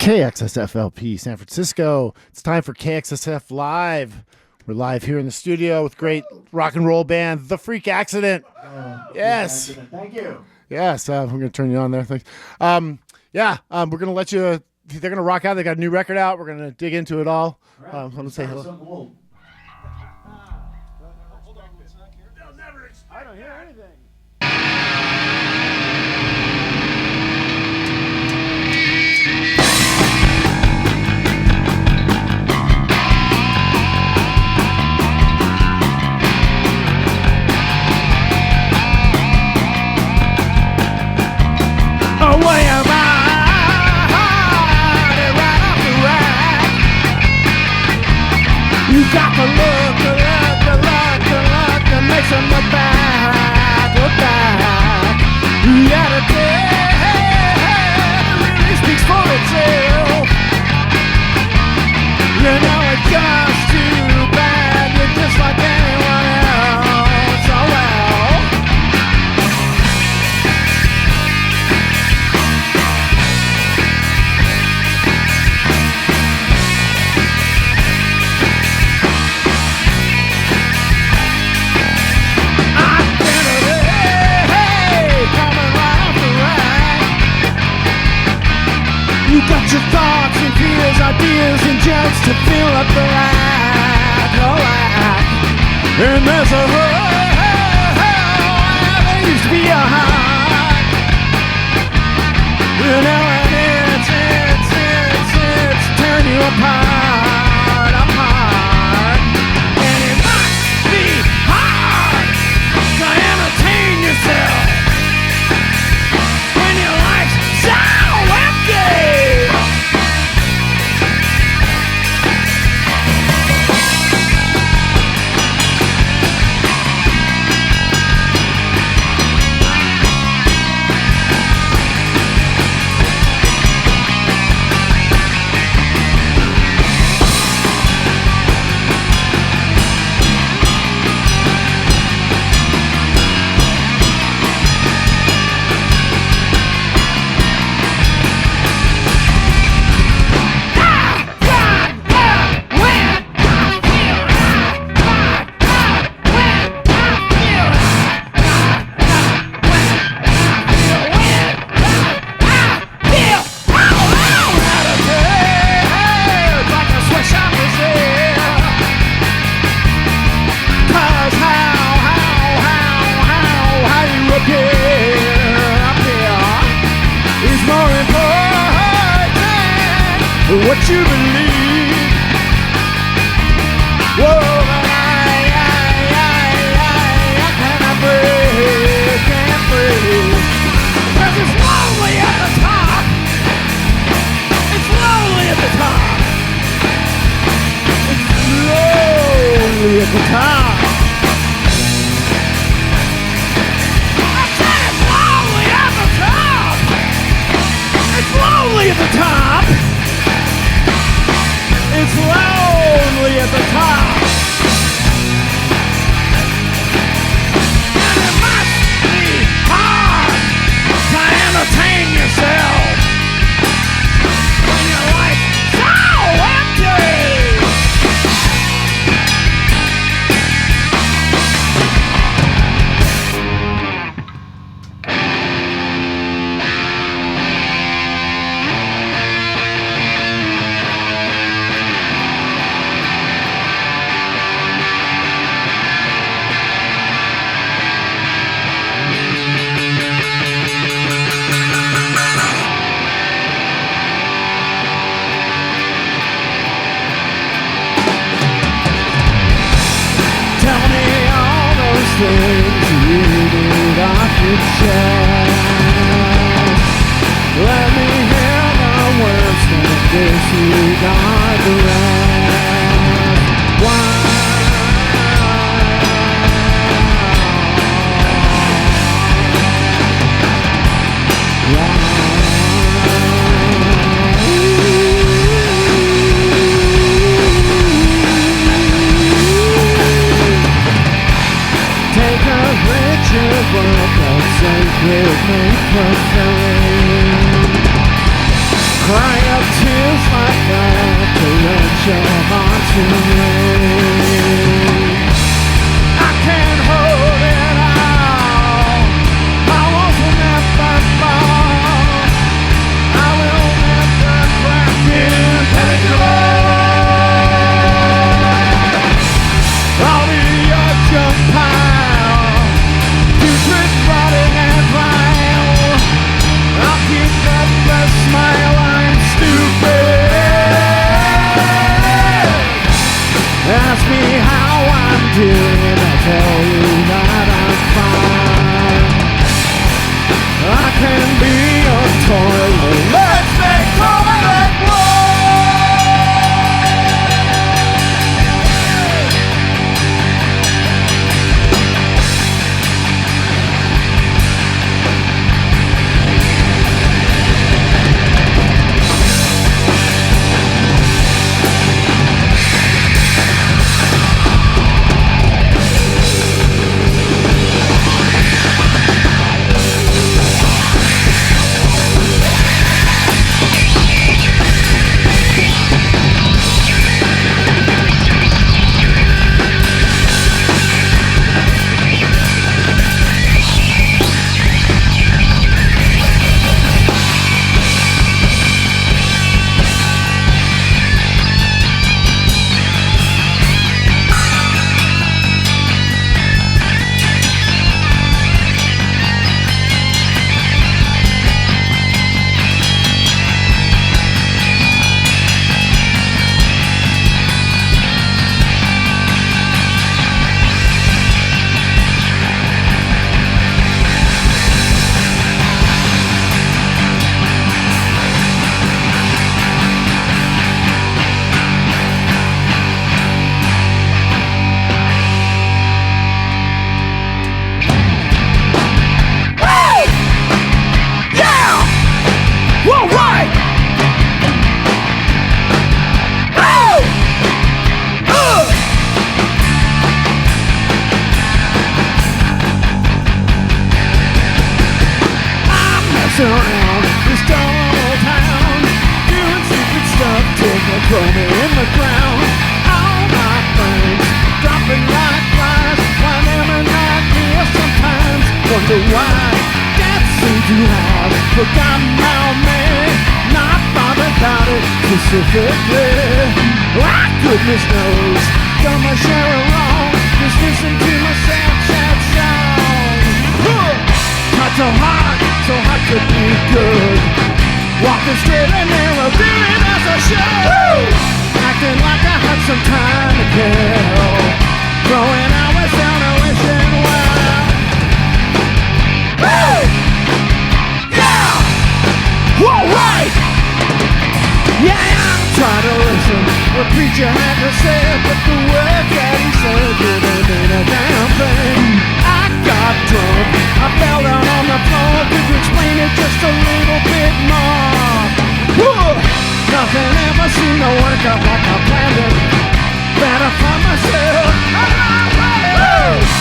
KXSF LP San Francisco. It's time for KXSF Live. We're live here in the studio with great rock and roll band, The Freak Accident. Yes. Freak Accident. Thank you. Yes, we're going to turn you on there. Thanks. We're going to let you, they're going to rock out. They got a new record out. We're going to dig into it all. Right. Let me say hello. I don't hear anything. Away am I, right off the rack. You got the look that makes them look back. The attitude really speaks for itself. You know it's just too bad, you're just like anyone else. Oh well. You got your thoughts and fears, ideas and jokes to fill up the rack, oh rack. And there's a hole, there used to be a heart. You know, and it's tearing you apart. And it must be hard to entertain yourself when your life's so empty. What you believe, whoa, but I cannot breathe, can't breathe. 'Cause it's lonely at the top, it's lonely at the top, it's lonely at the top. I said it's lonely at the top, it's lonely at the top. It's lonely at the top. And it must be hard to entertain yourself when your life's so empty. Things you need off your chest. Let me hear the worst and disregard the rest. Why? Take a picture book of sacred make fulfilling. cry up tears like that, torrential monsoon rain. I can't hold it all. I won't never fall. I will never crack impenetrable. I'll be your junk pile, putrid, rotting and vile. I'll keep up the smile, I'm stupid. Ask me how I'm doing, I'll tell you that I'm fine. I can be a toilet. Let's make toilet war. Around this dull town, doing stupid stuff, taking a crummy in the ground. All my friends dropping like flies, why them and not here sometimes. Wonder why that seems to have forgotten about me, not bothered about it specifically. Why goodness knows, done my share of wrong, just listen to my sad, sad song. Not so hard to be good. Walking straight and narrow, doing as I should. Acting like I had some time to kill. Throwing hours down and wishing well. Woo! Yeah! Alright! Yeah, I'm trying to listen. What preacher had to say, but the words that he said didn't mean a damn thing. I got drunk, I fell down on the floor. Could you explain it just a little bit more? Whoa! Nothing ever seemed to work out like I planned it. Better find myself.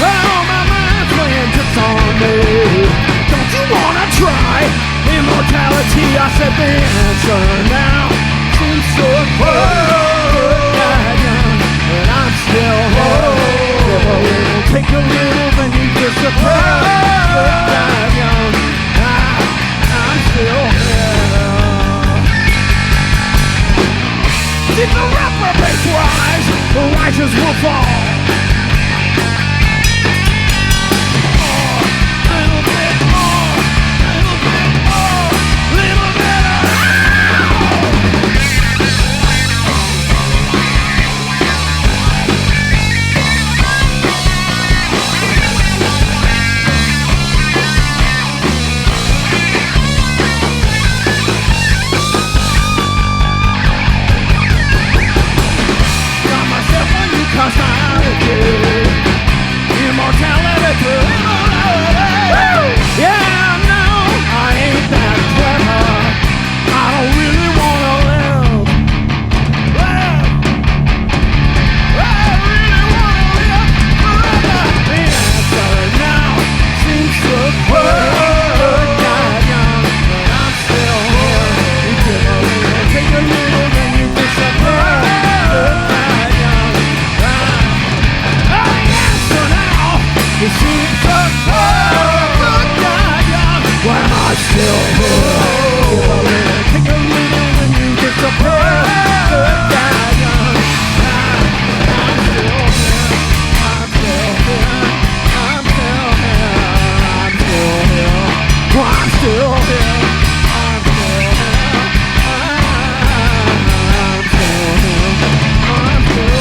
Oh, my mind's playing tricks on me. Don't you wanna try immortality? I said the answer now seems so cold. But I'm still whole. It'll take a little, then you disappear. I'm young, I'm still here. Did the reprobates rise? The righteous will fall. Little bit more, little bit more, little bit Got myself a new costume. I'm still here. Take a minute when you disappear. I'm still here. I'm still here. I'm still here. I'm still here. I'm still here. I'm still here. I'm still here. I'm still.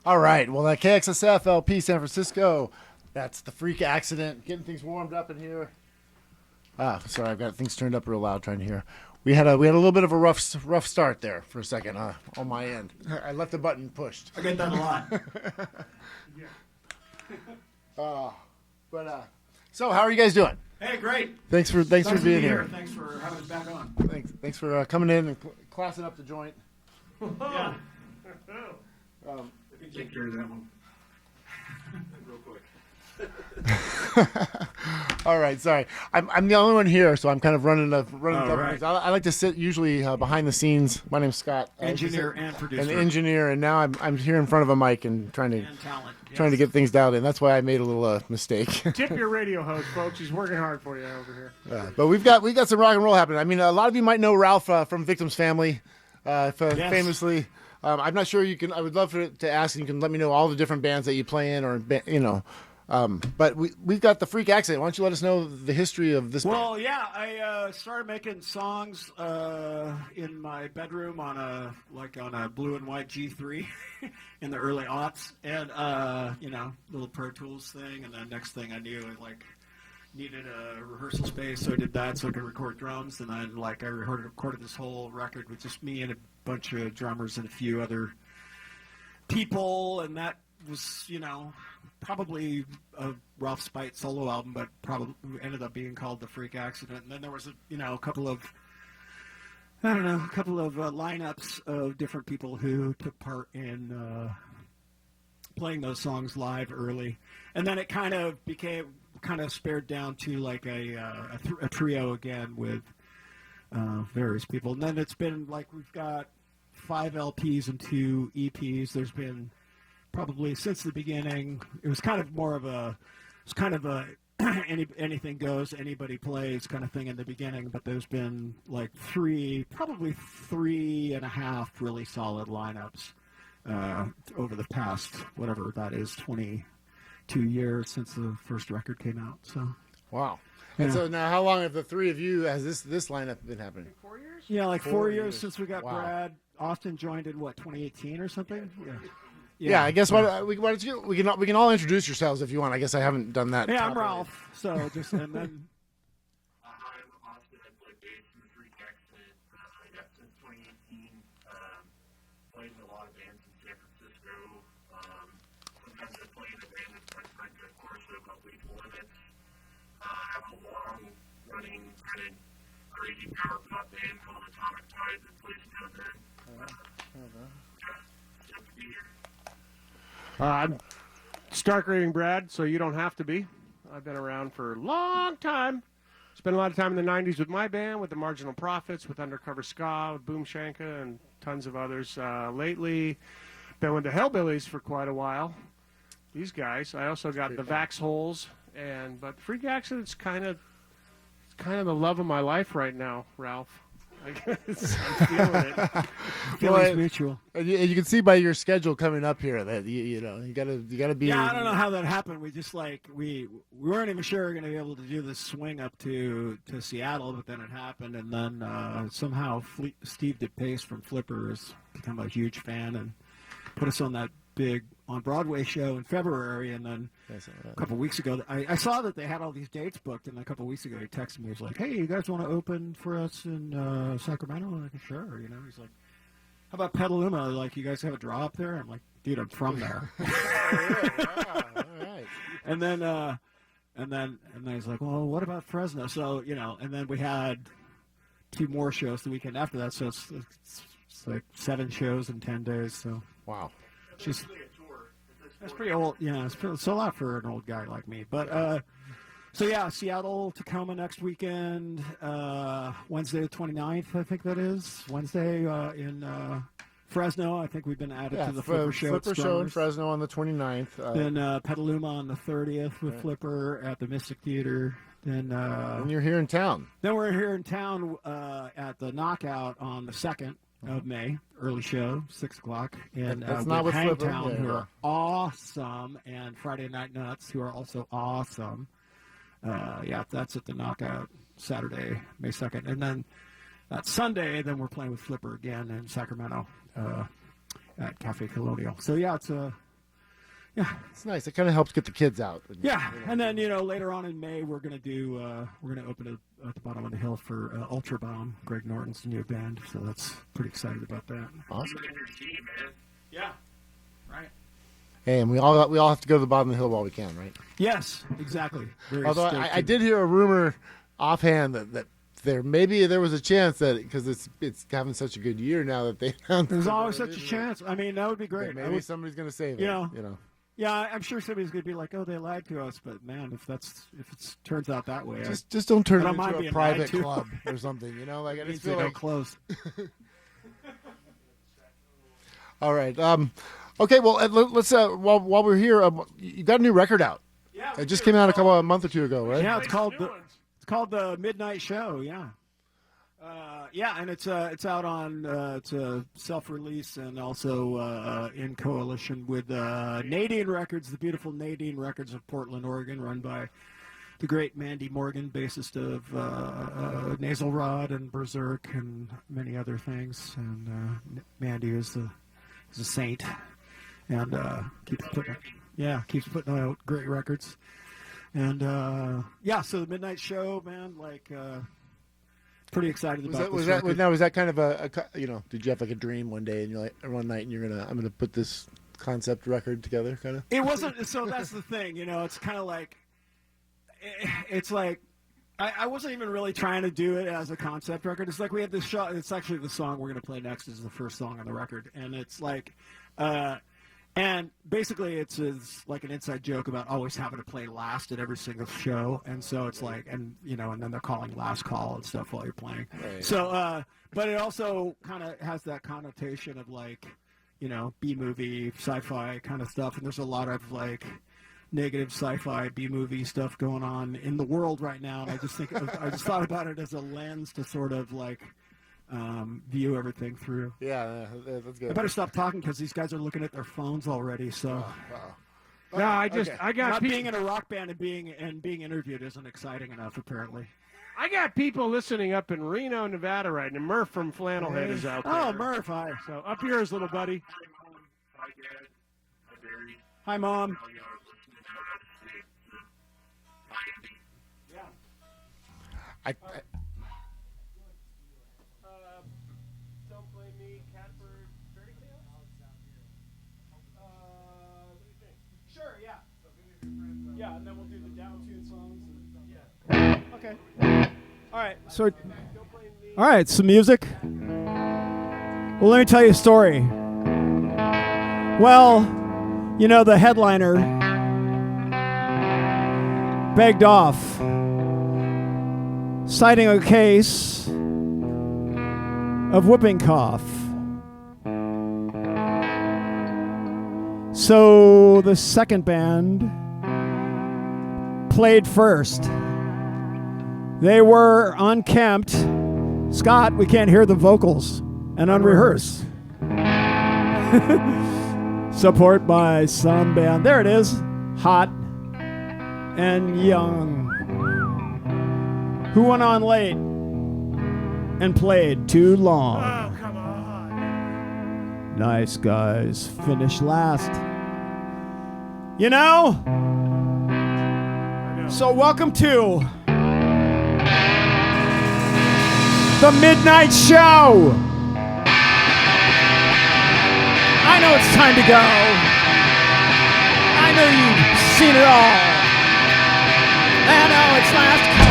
All right. Well, that KXSF LP San Francisco. That's the Freak Accident. Getting things warmed up in here. Sorry, I've got things turned up real loud trying to hear. We had a little bit of a rough start there for a second on my end. I left the button pushed. I get that a lot. So how are you guys doing? Hey, great. Thanks for being here. Thanks for having us back on. Thanks for coming in and classing up the joint. Yeah. I can take care of that one. Real quick. All right, sorry. I'm the only one here, so I'm kind of running up. Right. I like to sit usually behind the scenes. My name's Scott. Engineer and producer. An engineer, and now I'm here in front of a mic and trying And talent. Yes. to get things dialed in. That's why I made a little mistake. Tip your radio host, folks. He's working hard for you over here. But we got some rock and roll happening. I mean, a lot of you might know Ralph from Victim's Family, famously. I'm not sure you can. I would love to ask, and you can let me know all the different bands that you play in, or But we've got the Freak Accident. Why don't you let us know the history of this? Well, yeah, I started making songs in my bedroom on a blue and white G3 in the early aughts, and little Pro Tools thing. And then next thing I knew, I needed a rehearsal space, so I did that so I could record drums. And then I recorded this whole record with just me and a bunch of drummers and a few other people, and that was probably a Ralph Spight solo album, but probably ended up being called The Freak Accident. And then there was a couple of lineups of different people who took part in playing those songs live early, and then it kind of spared down to a trio again with various people. And then it's been we've got 5 LPs and 2 EPs. There's been probably since the beginning, it was kind of anything goes, anybody plays kind of thing in the beginning, but there's been probably 3.5 really solid lineups over the past, whatever that is, 22 years since the first record came out. So wow. Yeah. And so now, how long have the three of you has this lineup been happening? 4 years? Yeah, 4 years since we got Wow. Brad. Austin joined in 2018 or something. Yeah, I guess why don't you, we can all introduce yourselves if you want. I guess I haven't done that. Yeah, I'm Ralph. So just and then. I'm Austin. I play bass in the Freak Accident. Since 2018. Played in a lot of bands in San Francisco. Sometimes I play in a band that's my friend, of course, about Leaf Limits. I have a long-running kind of crazy power pop band called Atomic Tide that plays now and then. Good to be here. I'm Stark Raving Brad, so you don't have to be. I've been around for a long time. Spent a lot of time in the 90s with my band, with the Marginal Prophets, with Undercover Ska, with Boom Shanka, and tons of others. Lately, been with the Hellbillies for quite a while. These guys. I also got the Vax Holes, but Freak Accident's kind of the love of my life right now, Ralph. I guess I'm feeling it. Feelings mutual. And you can see by your schedule coming up here that you gotta be. Yeah, I don't know how that happened. We just we weren't even sure we were going to be able to do this swing up to Seattle, but then it happened, and then somehow Steve DePace from Flipper has become a huge fan and put us on that big on Broadway show in February, and then a couple weeks ago, I saw that they had all these dates booked, and a couple weeks ago he texted me. He was like, "Hey, you guys want to open for us in Sacramento?" I'm like, "Sure." You know, he's like, "How about Petaluma? Like, you guys have a draw up there?" I'm like, "Dude, I'm from there." All right. And then he's like, "Well, what about Fresno?" So, you know, and then we had 2 more shows the weekend after that. So it's like 7 shows in 10 days. So Wow. just that's pretty old. Yeah, it's a lot for an old guy like me. But so yeah, Seattle, Tacoma next weekend. Wednesday the 29th, I think that is Wednesday in Fresno. I think we've been added to the Flipper show. Flipper show in Fresno on the 29th. Then Petaluma on the 30th with Flipper at the Mystic Theater. Then and you're here in town. Then we're here in town at the Knockout on the 2nd of May. Early show, 6 o'clock. And that's not with Flipper. Hangtown, who are awesome, and Friday Night Nuts, who are also awesome. Yeah, that's at the Knockout Saturday, May 2nd. And then that Sunday, then we're playing with Flipper again in Sacramento at Cafe Colonial. So yeah, It's nice. It kind of helps get the kids out. Yeah, and then, you know, later on in May, we're gonna open at the bottom of the hill for Ultra Bomb, Greg Norton's new band. So that's pretty excited about that. Awesome. Yeah, right. Hey, and we all have to go to the bottom of the hill while we can, right? Yes, exactly. Very Although stoked I did hear a rumor offhand that there was a chance that because it's having such a good year now that they found There's always such a chance. I mean, that would be great. maybe somebody's going to save it. You know. You know. Yeah, I'm sure somebody's gonna be like, "Oh, they lied to us," but man, if it turns out that way, Just don't turn I it don't mind into a being private lied to. club or something. You know, like I it means just they feel don't like. close. All right. Okay. Well, let's while we're here, you got a new record out. Yeah, It just came out a month or 2 ago, right? yeah, it's called the Midnight Show. Yeah. Yeah, and it's out on it's a self-release and also in coalition with Nadine Records, the beautiful Nadine Records of Portland, Oregon, run by the great Mandy Morgan, bassist of Nasal Rod and Berserk and many other things. And Mandy is a saint, and keeps putting out great records. And so the Midnight Show, man, pretty excited about this record. Was that kind of did you have like a dream one day and you're like one night and I'm gonna put this concept record together, kind of? It wasn't. So that's the thing, it's kind of like, it's like I wasn't even really trying to do it as a concept record. It's like we had this show. It's actually the song we're gonna play next is the first song on the record, and it's like. And basically, it's like an inside joke about always having to play last at every single show, and so it's like, and then they're calling last call and stuff while you're playing. Right. So, but it also kind of has that connotation of like, B-movie, sci-fi kind of stuff, and there's a lot of like negative sci-fi B-movie stuff going on in the world right now, and I just thought about it as a lens to sort of like. View everything through. Yeah, that's good. I better stop talking because these guys are looking at their phones already. So, Wow. No, I got not people, being in a rock band and being interviewed isn't exciting enough, apparently. I got people listening up in Reno, Nevada, right now. Murph from Flannelhead is out there. Oh, Murph, hi. So up yours, little buddy. Hi, Dad. Hi, Barry. Hi, Mom. How y'all listening to Hi, Andy. I Don't blame me, Catbird, Fairy Tale? What do you think? Sure, yeah. Yeah, and then we'll do the down tune songs. Yeah. Okay. All right. So, all right, some music. Well, let me tell you a story. Well, the headliner begged off, citing a case of whooping cough. So the second band played first. They were unkempt. Scott, we can't hear the vocals, and unrehearsed. Support by some band. There it is. Hot and young. Who went on late and played too long. Oh, come on. Nice guys finish last. You know? So welcome to the Midnight Show. I know it's time to go. I know you've seen it all. I know it's last call.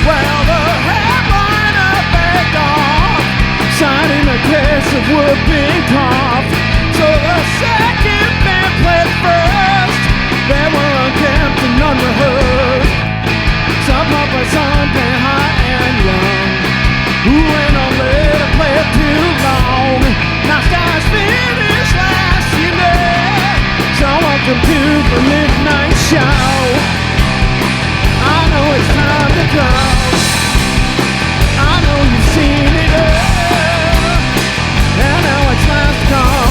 Well, the headliner begged off, signing a case of whooping cough. So the second band played first. They were unkempt and unrehearsed. Some pop by something high and young, who went on late to play it too long. Now stars finish last, you know. So welcome to the Midnight Show. I know it's time to go. I know you've seen it all. And now it's last call.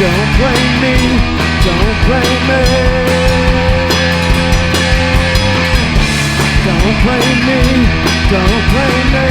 Don't blame me, don't blame me. Don't blame me, don't blame me.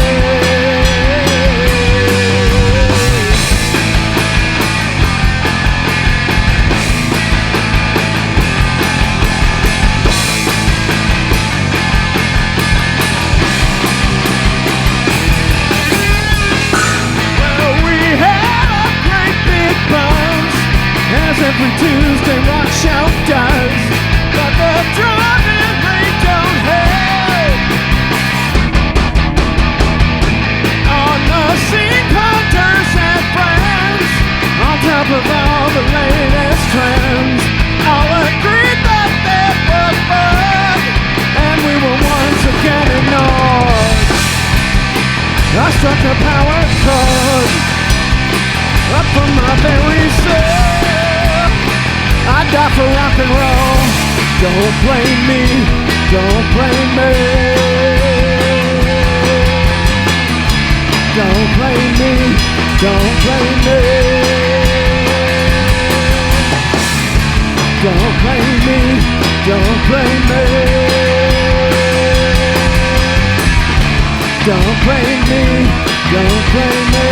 As every Tuesday rock show does, but the drumming they don't have. On the scene, punters and friends, on top of all the latest trends, all agreed that they were fun, and we were once again ignored. I struck a power chord up from my very soul. I die for rock and roll. Don't blame me, don't blame me. Don't blame me, don't blame me. Don't blame me, don't blame me. Don't blame me, don't blame me.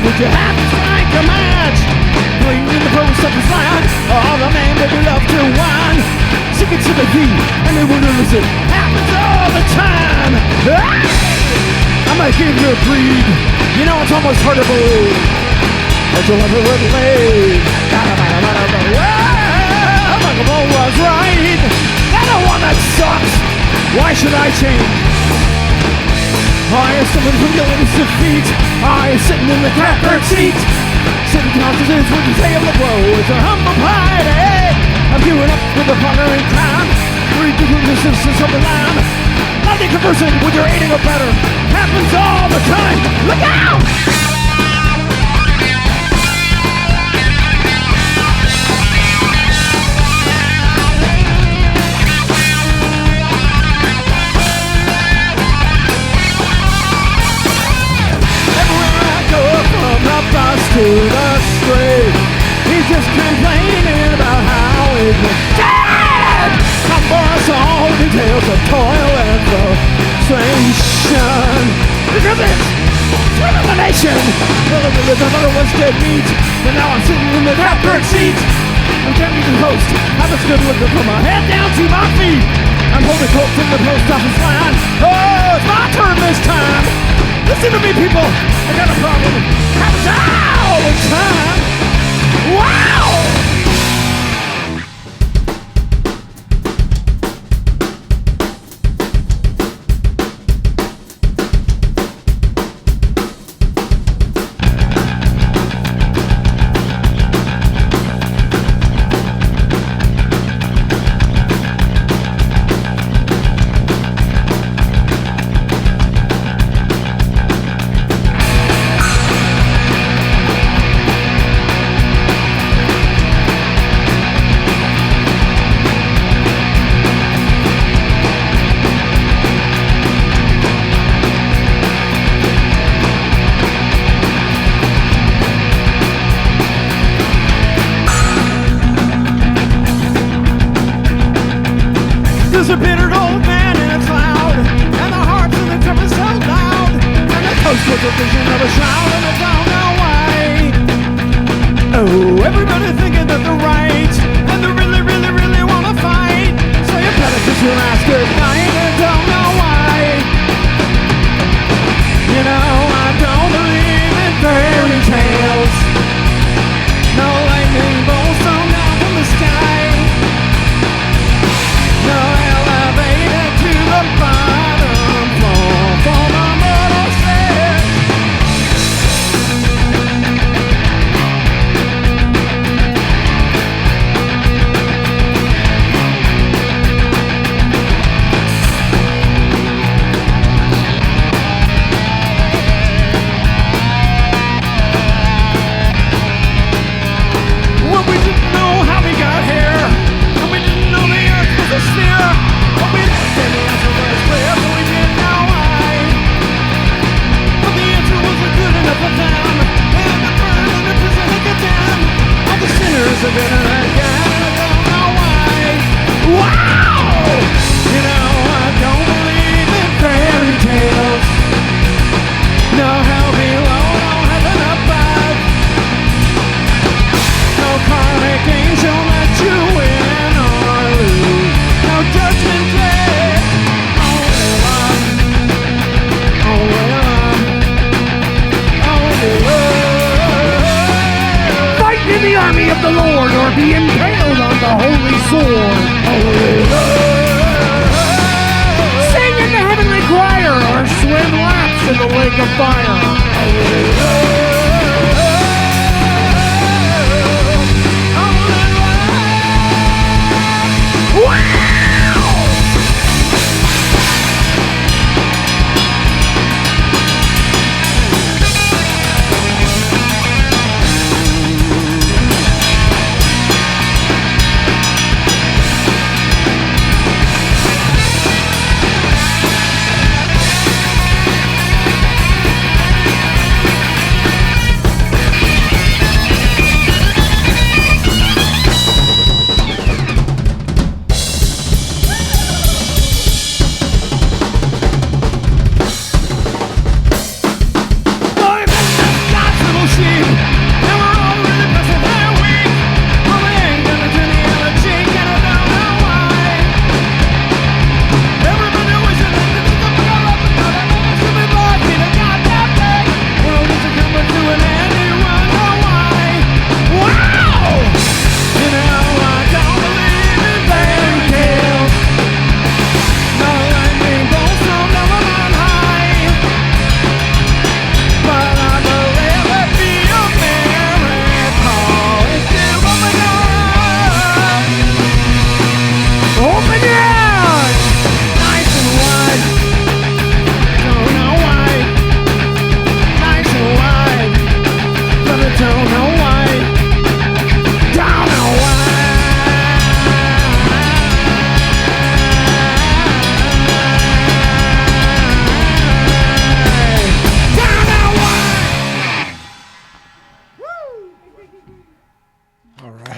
Would you have to strike a match? Playing in the post office line, all the man that we love to whine. Sing it to the beat, and they wouldn't listen. Happens all the time. I'm a kid of breed. You know it's almost hard to believe. but you'll never would leave. Well, Michael was right. They're the one that sucks. Why should I change? I am someone from your latest defeat. I am sitting in the catbird seat. Sitting conscious with the day of the blow. It's a humble party. I'm queuing up with the partner in crime. Ridiculous instance of the line. Nothing conversing with your eating or better. Happens all the time. Look out! To the street, he's just complaining about how he's been dead. I'm boss all the details of toil and frustration, because it's discrimination. The mother was dead meat, but now I'm sitting in the catbird seat. I'm gently the host, I was good looking from my head down to my feet. I'm holding coat from the post office line. Oh, it's my turn this time. Listen to me, people. I got a problem. Happens all the time. Wow! There's a bitter old man in a cloud, and the harps in the cover so loud, and the coast was a vision of a shroud, and I don't know why. Oh, everybody thinking that they're right, and they really, really, really wanna fight. So you better kiss your ass goodnight, and don't know why. You know, I don't believe in fairy tales. No lightning bolts thrown down from the sky. No elevator to the bottom floor for my mortal set. Well, we didn't know how we got here, and we didn't know the earth was a sphere, but we didn't say the answer was clear, so we didn't know why. But the answer wasn't good enough for them, and the burn and the prison and the damn. All the sinners have been again, and I don't know why. Wow! You know, I don't believe in fairy tales. No hell below, no heaven above. No karmic angel let you win or lose. No judgment day. Only love. Only love. Only love. Fight in the army of the Lord or be impaled on the holy sword. Only love. Sing in the heavenly choir or swim laps in the lake of fire. Only love.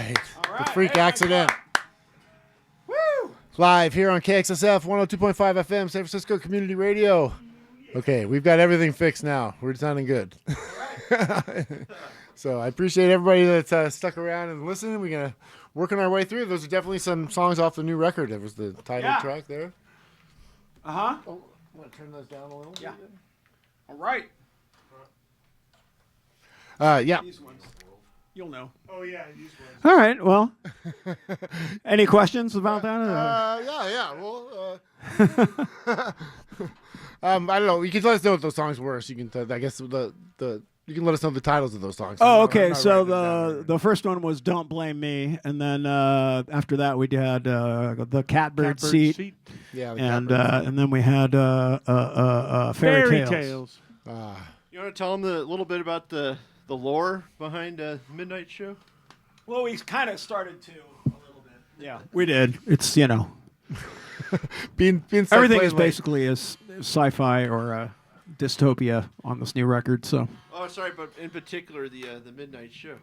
right. The Freak Accident. Woo! Live here on KXSF 102.5 FM, San Francisco Community Radio. Okay, we've got everything fixed now. We're sounding good. So I appreciate everybody that's stuck around and listening. We're going to work our way through. Those are definitely some songs off the new record. That was the title track there. Uh-huh. Oh, want to turn those down a little bit? All right. Yeah. These ones. You'll know. Oh, yeah, these ones. All right. Well, any questions about that? Yeah. Well, I don't know. You can let us know what those songs were. So you can, I guess, you can let us know the titles of those songs. Oh, okay. So the first one was "Don't Blame Me," and then after that we had the Catbird Seat. Yeah. And then we had Fairy Tales. You want to tell them a little bit about the lore behind Midnight Show? Well, we kind of started to a little bit. Yeah, we did. It's being everything is basically a sci-fi or a dystopia on this new record. So. Oh, sorry, but in particular the Midnight Show.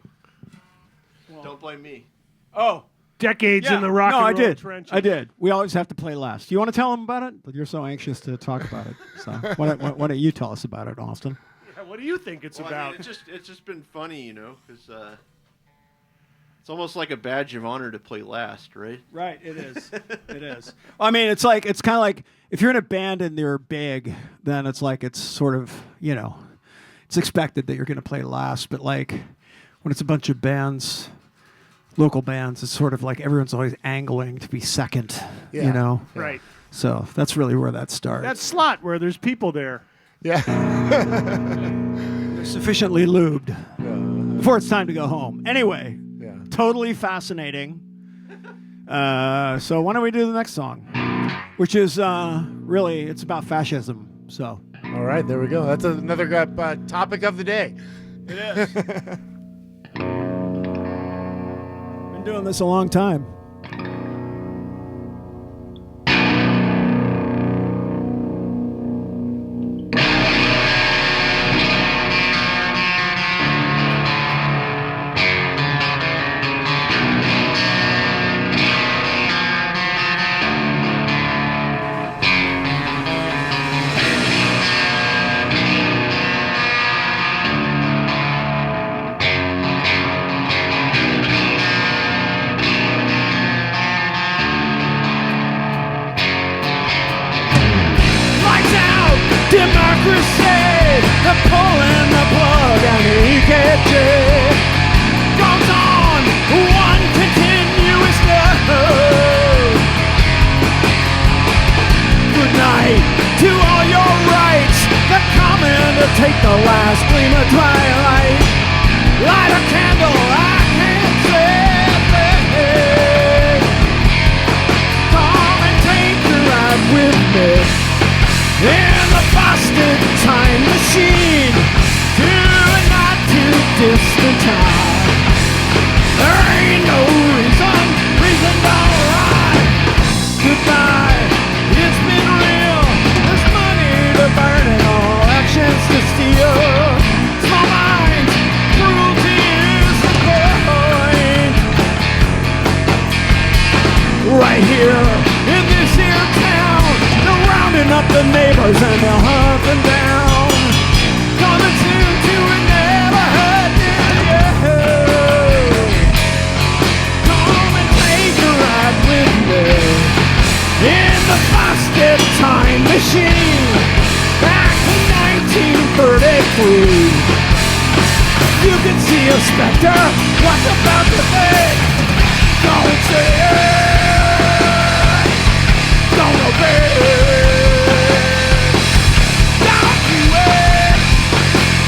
Well, don't blame me. Oh. Decades in the rock and roll trenches. I did. We always have to play last. You want to tell them about it? You're so anxious to talk about it. So why don't you tell us about it, Austin? Yeah, what do you think it's about? I mean, it's just been funny, because it's almost like a badge of honor to play last, right? Right, it is. It is. I mean, it's kind of like if you're in a band and they're big, then it's sort of, it's expected that you're going to play last. But like when it's a bunch of bands, local bands, it's sort of like everyone's always angling to be second, Right. So that's really where that starts. That slot where there's people there. Yeah. They're sufficiently lubed before it's time to go home. Anyway, totally fascinating. So why don't we do the next song, which is really, it's about fascism. So. All right, there we go. That's another topic of the day. It is. Been doing this a long time. Democracy, they're pulling the plug and the EKG goes on one continuous day. Good night to all your rights, they're coming to take the last gleam of twilight. Light a candle, I can't say it. Come and take a ride with me in the busted time machine to a not too distant time. There ain't no reason don't ride. Goodbye, it's been real. There's money to burn and all actions to steal. Small minds, cruelty is the point. Right here in this here town, they're rounding up the neighbors and they'll hunt them down. Coming soon to a neighborhood near you. Come and take a ride with me in the busted time machine back to 1933. You can see a specter, what's about to think? Don't say it, don't obey it. Don't do it,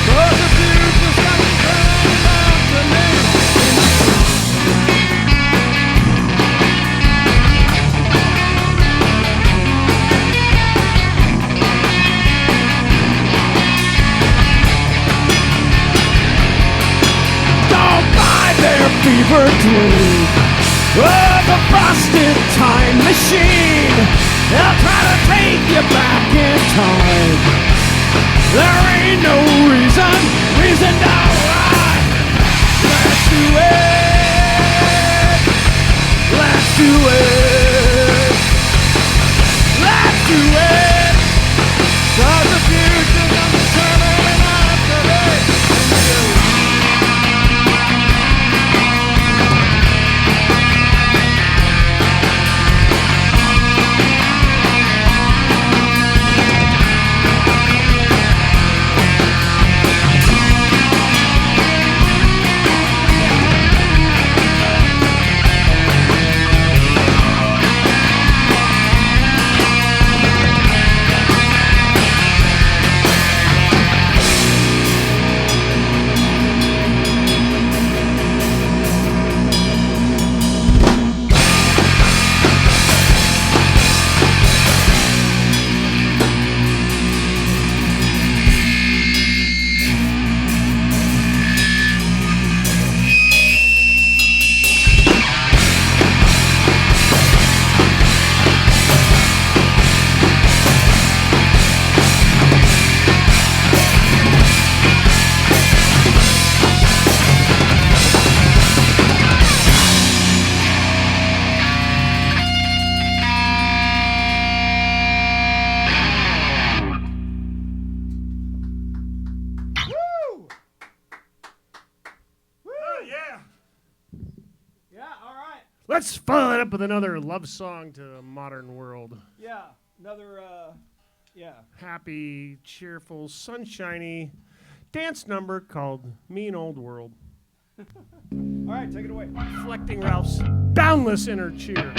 'cause the future's coming up to me. Don't buy their fever dream of a busted time machine. They'll try to take you back in time. There ain't no reason don't ride. Let's do it. do it. Let's do it. 'Cause the future's undetermined after this. Let's follow it up with another love song to the modern world. Yeah, another, Happy, cheerful, sunshiny dance number called Mean Old World. All right, take it away. Reflecting Ralph's boundless inner cheer.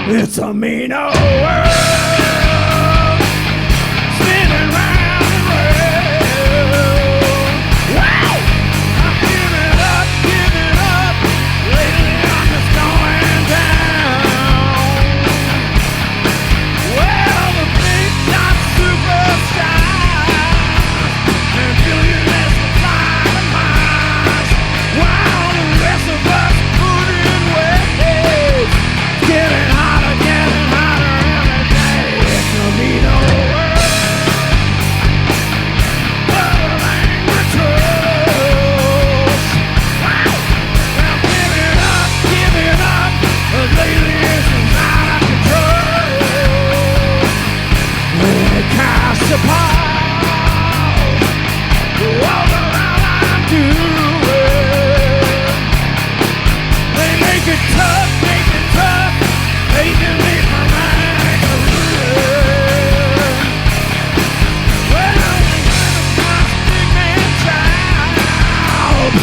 It's a mean old world, spinning round and round. Wow! I'm giving up. Lately I'm just going down. Well, the big shot superstars and billionaires will fly to Mars, while the rest of us put in ways. Getting hotter every day. It's a mean old world, full of angry trolls. Wow! Well, giving up, but lately it's out of control. When it casts a pall all around I'm doing, they make it tough. Making me my magazine. Well, I'm a big man child.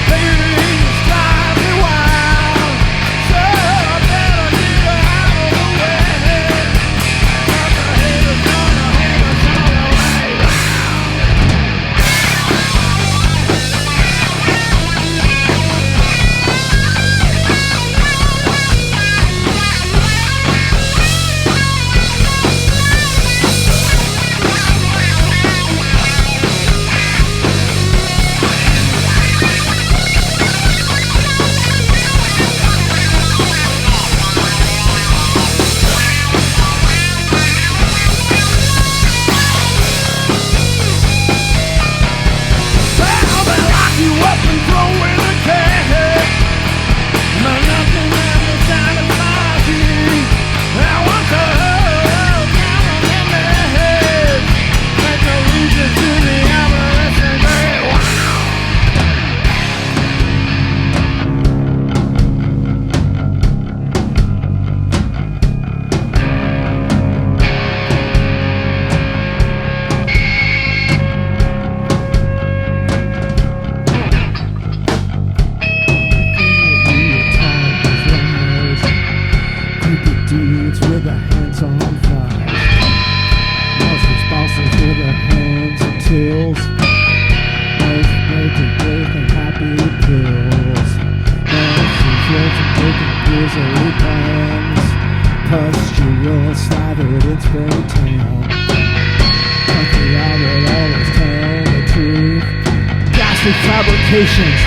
Baby, you drive me wild. So I better get out of the way. 'Cause the haters gonna hang us all away. Well, they lock you up and throw in a cage. But nothing ever satisfies you. I want to hold down on the head. Make no reason to the aberration. Wow! People dudes with their hands on fire. Bosses with their hands and tills. Making and happy pills. Flirts and broken grisly plans. Pustural slathered in Spraytown. Country outlet always tell the truth. Ghastly fabrications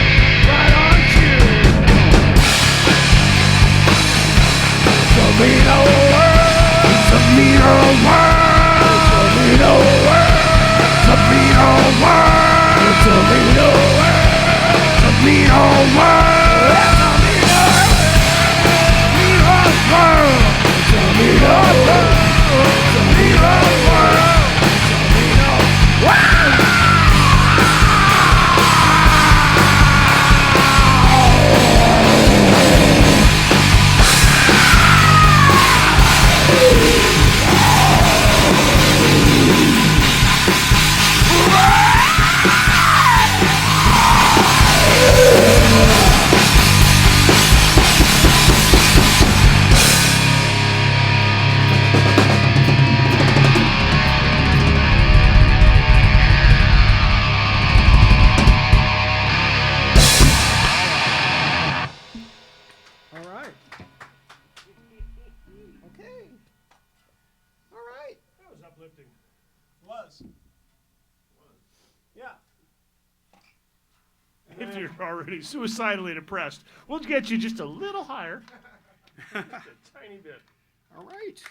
mean old world. It's a mean old world. It's a mean old world. It's a mean old world. It's a mean old world. It's a mean old world. It's a mean old world. It's a mean old world. It's a mean old world. It's a mean old world. If you're already suicidally depressed, we'll get you just a little higher. Just a tiny bit. All right.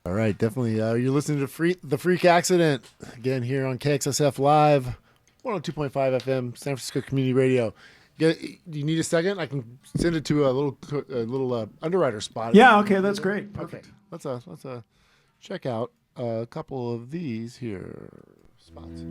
All right, definitely. You're listening to The Freak Accident, again here on KXSF Live, 102.5 FM, San Francisco Community Radio. Do you need a second? I can send it to a little underwriter spot. Yeah, okay, that's great. Perfect. Okay. Let's check out a couple of these here spots.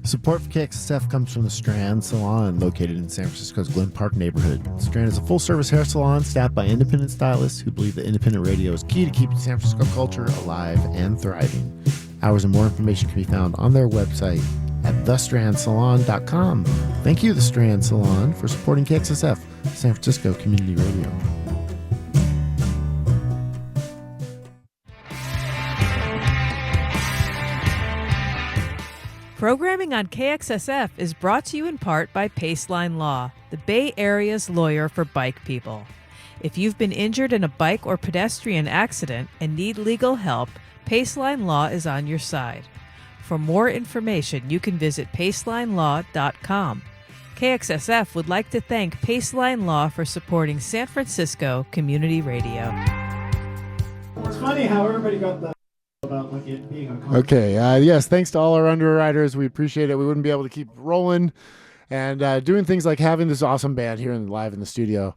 Support for KXSF comes from the Strand Salon, located in San Francisco's Glen Park neighborhood. Strand is a full-service hair salon staffed by independent stylists who believe that independent radio is key to keeping San Francisco culture alive and thriving. Hours and more information can be found on their website at thestrandsalon.com. Thank you, The Strand Salon, for supporting KXSF, San Francisco Community Radio. Programming on KXSF is brought to you in part by Paceline Law, the Bay Area's lawyer for bike people. If you've been injured in a bike or pedestrian accident and need legal help, Paceline Law is on your side. For more information, you can visit pacelinelaw.com. KXSF would like to thank Paceline Law for supporting San Francisco Community Radio. It's funny how everybody got the about like it being a Okay, yes, thanks to all our underwriters. We appreciate it. We wouldn't be able to keep rolling and doing things like having this awesome band here live in the studio.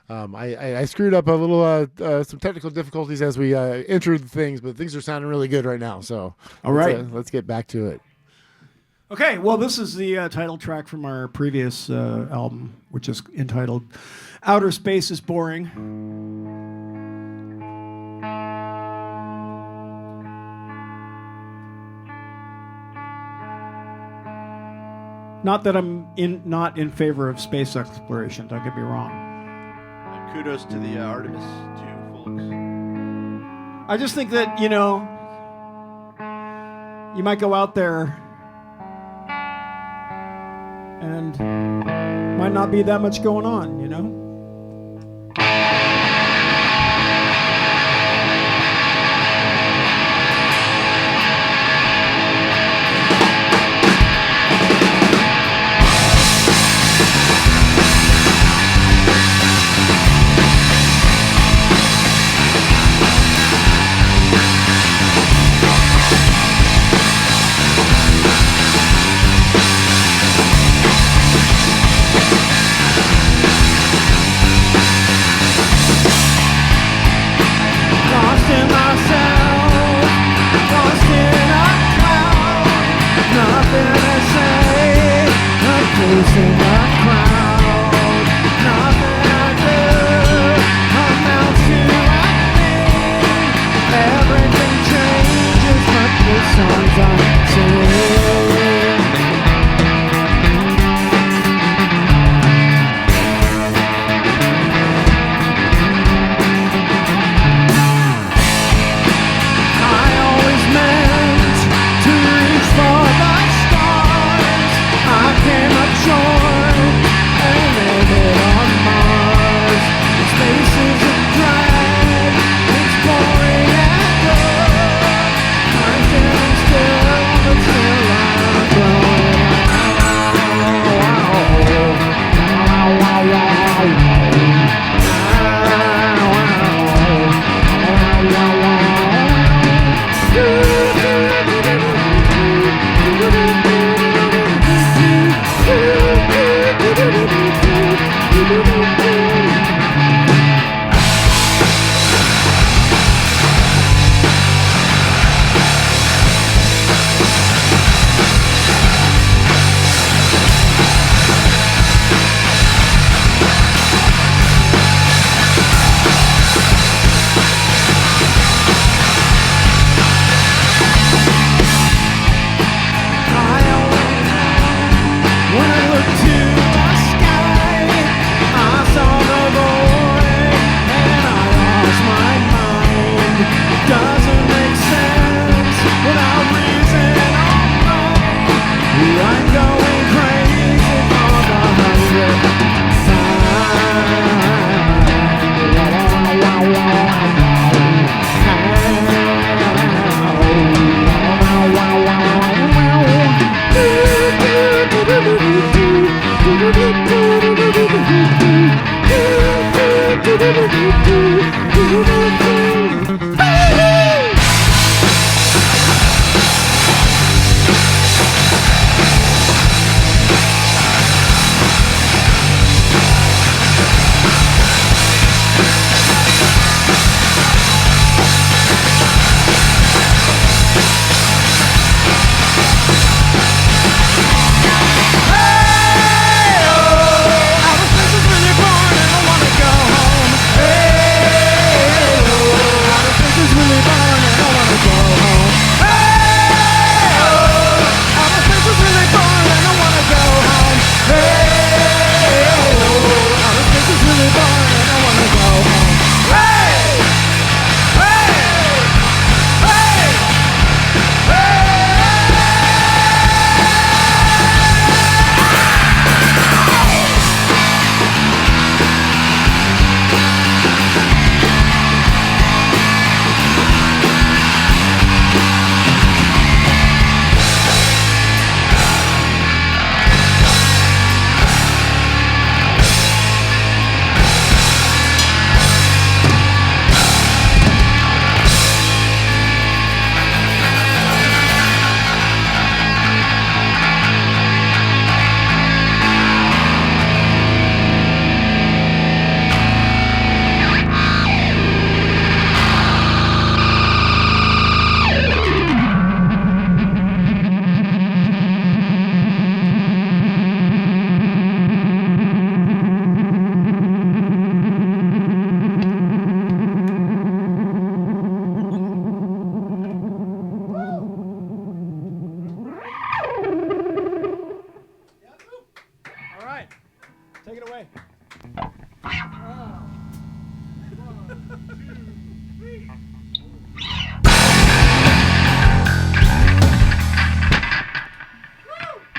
I screwed up a little, some technical difficulties as we entered things, but things are sounding really good right now. So, all right, let's get back to it. Okay, well, this is the title track from our previous album, which is entitled "Outer Space is Boring." Not that I'm not in favor of space exploration. Don't get me wrong. And kudos to the Artemis too, folks. I just think that you might go out there and might not be that much going on.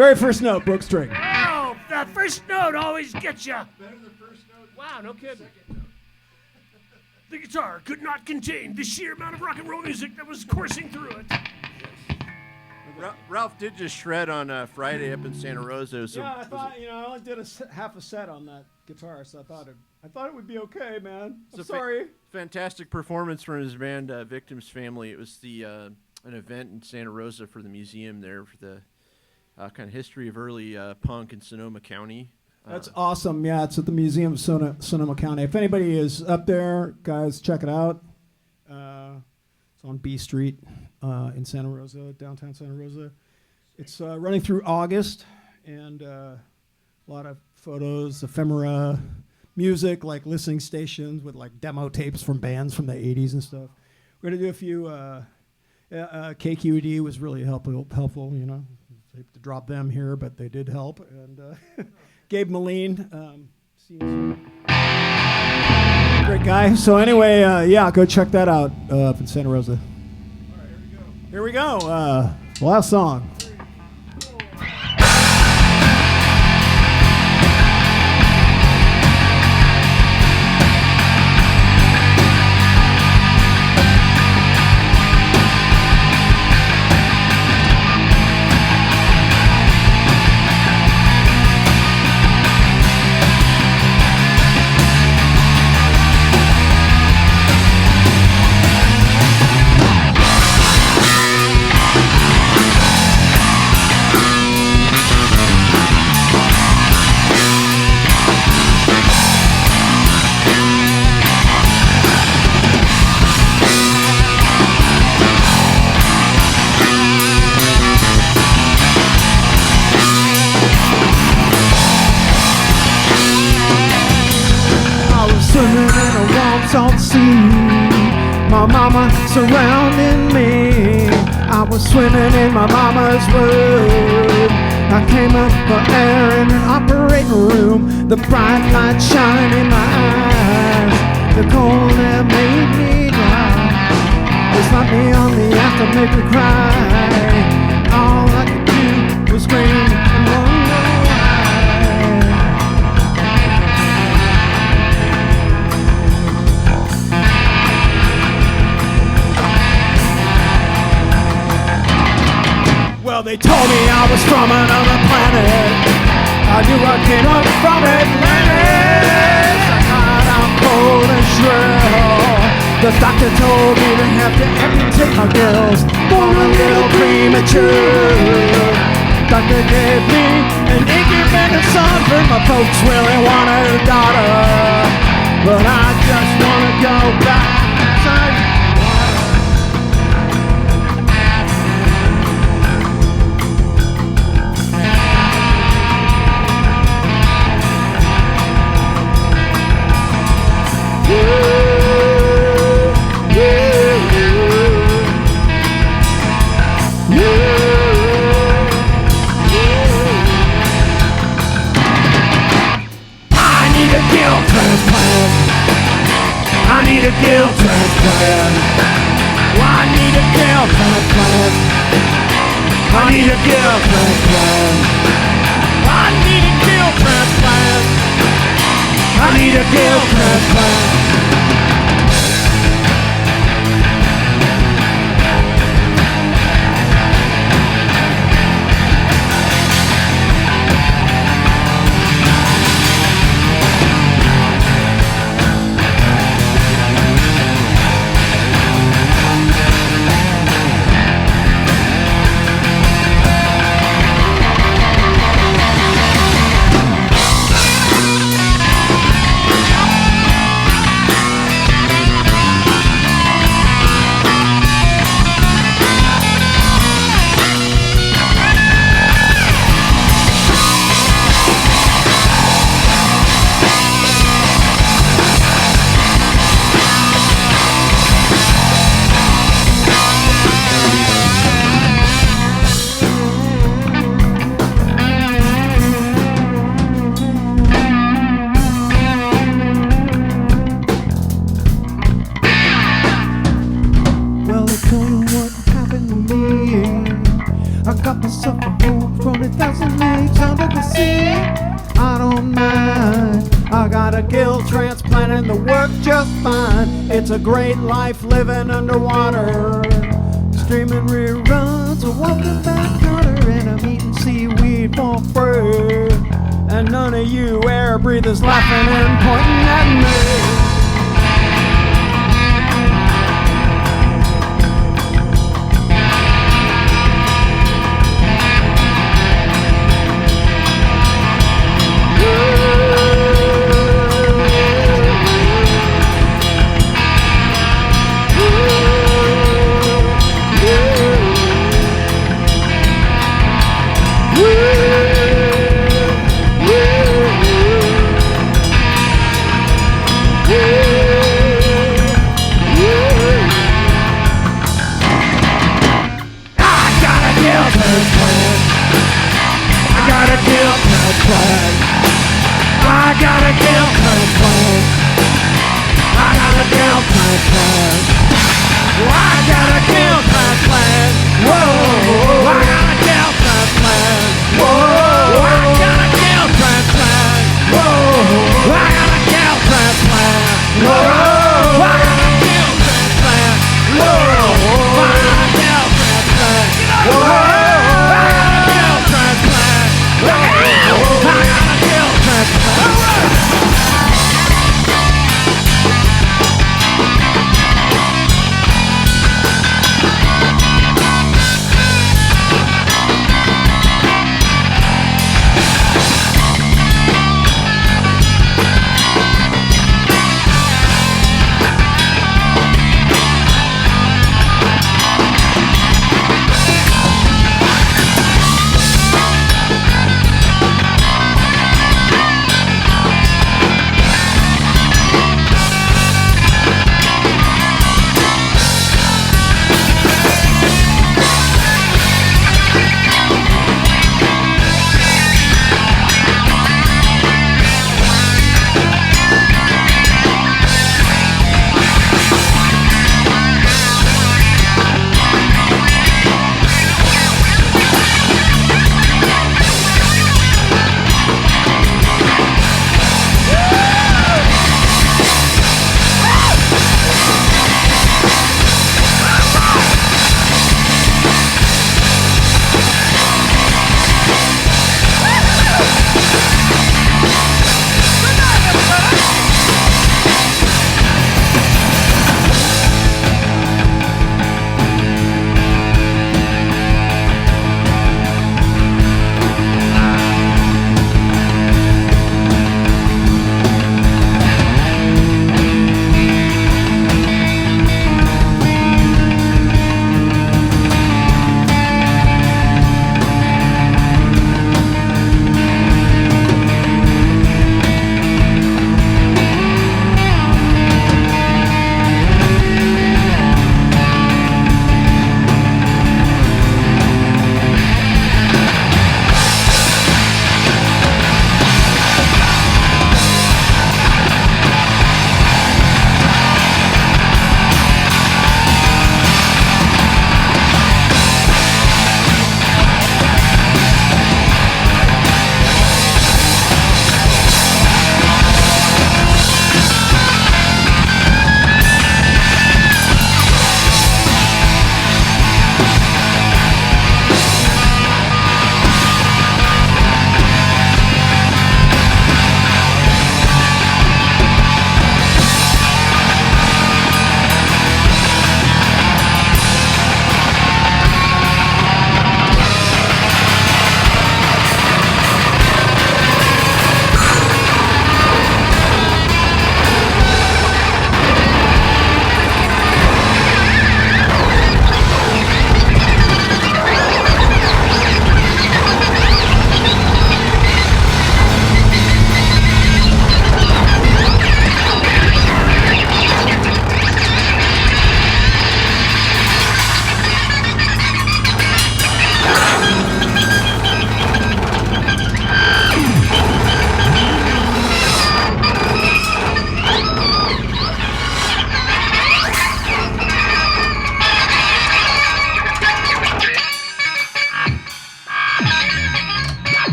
Very first note, broke string. Oh, that first note always gets you. Better than the first note? Wow, no kidding. The guitar could not contain the sheer amount of rock and roll music that was coursing through it. Ralph did just shred on Friday up in Santa Rosa. So Yeah, I thought, I only did half a set on that guitar, so I thought it would be okay, man. I'm sorry. Fantastic performance from his band, Victims Family. It was an event in Santa Rosa for the museum there for the kind of history of early punk in Sonoma County. That's awesome. Yeah, it's at the Museum of Sonoma County. If anybody is up there, guys, check it out. It's on B Street in Santa Rosa, downtown Santa Rosa. It's running through August, and a lot of photos, ephemera, music, like listening stations with like demo tapes from bands from the 80s and stuff. We're going to do a few. KQED was really helpful, I hate to drop them here, but they did help. And Gabe Moline, great guy. So anyway, go check that out up in Santa Rosa. All right, here we go. Last song. Salt sea, my mama surrounding me. I was swimming in my mama's world. I came up for air in an operating room. The bright light shining in my eyes. The cold air made me dry. They slapped me on the ass to make me cry. All I could do was scream and wonder why. Well, they told me I was from another planet. I knew I came up from Atlantis. I got out cold and shrill. The doctor told me to have to amputate my girls, born a little premature. Doctor gave me an incubator son for my folks really wanted a daughter. But I just wanna go back inside. I need a gill transplant. I need a gill transplant. I need a gill transplant. I need a gill transplant. I need a gill transplant. I got myself a hole from 1,000 a gill transplant and the work just fine. It's a great life living underwater, streaming reruns of walking back gutter, and I'm eating seaweed for free. And none of you air breathers laughing and pointing at me.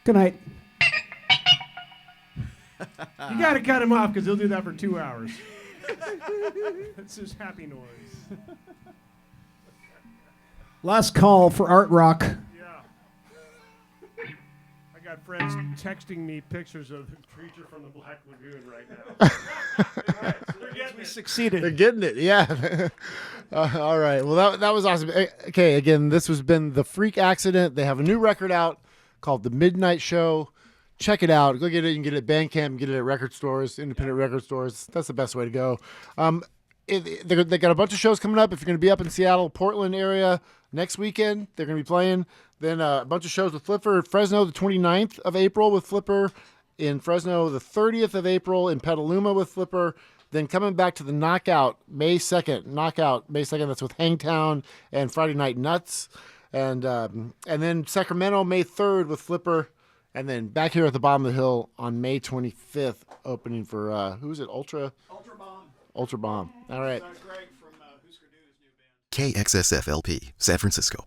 Good night. You got to cut him off because he'll do that for 2 hours. That's his happy noise. Last call for art rock. Yeah. I got friends texting me pictures of the creature from the Black Lagoon right now. We succeeded. They're getting it, yeah. All right. Well, that was awesome. Okay, again, this has been The Freak Accident. They have a new record out called The Midnight Show. Check it out. Go get it. You can get it at Bandcamp, get it at record stores, independent record stores. That's the best way to go. They got a bunch of shows coming up. If you're going to be up in Seattle, Portland area next weekend, they're going to be playing. Then a bunch of shows with Flipper. Fresno, the 29th of April with Flipper. In Fresno, the 30th of April in Petaluma with Flipper. Then coming back to the Knockout, May 2nd. Knockout, May 2nd. That's with Hangtown and Friday Night Nuts. And then Sacramento, May 3rd with Flipper. And then back here at the bottom of the hill on May 25th, opening for, who is it? Ultra Bomb. All right. Greg from Husker Du's new band. KXSF LP, San Francisco.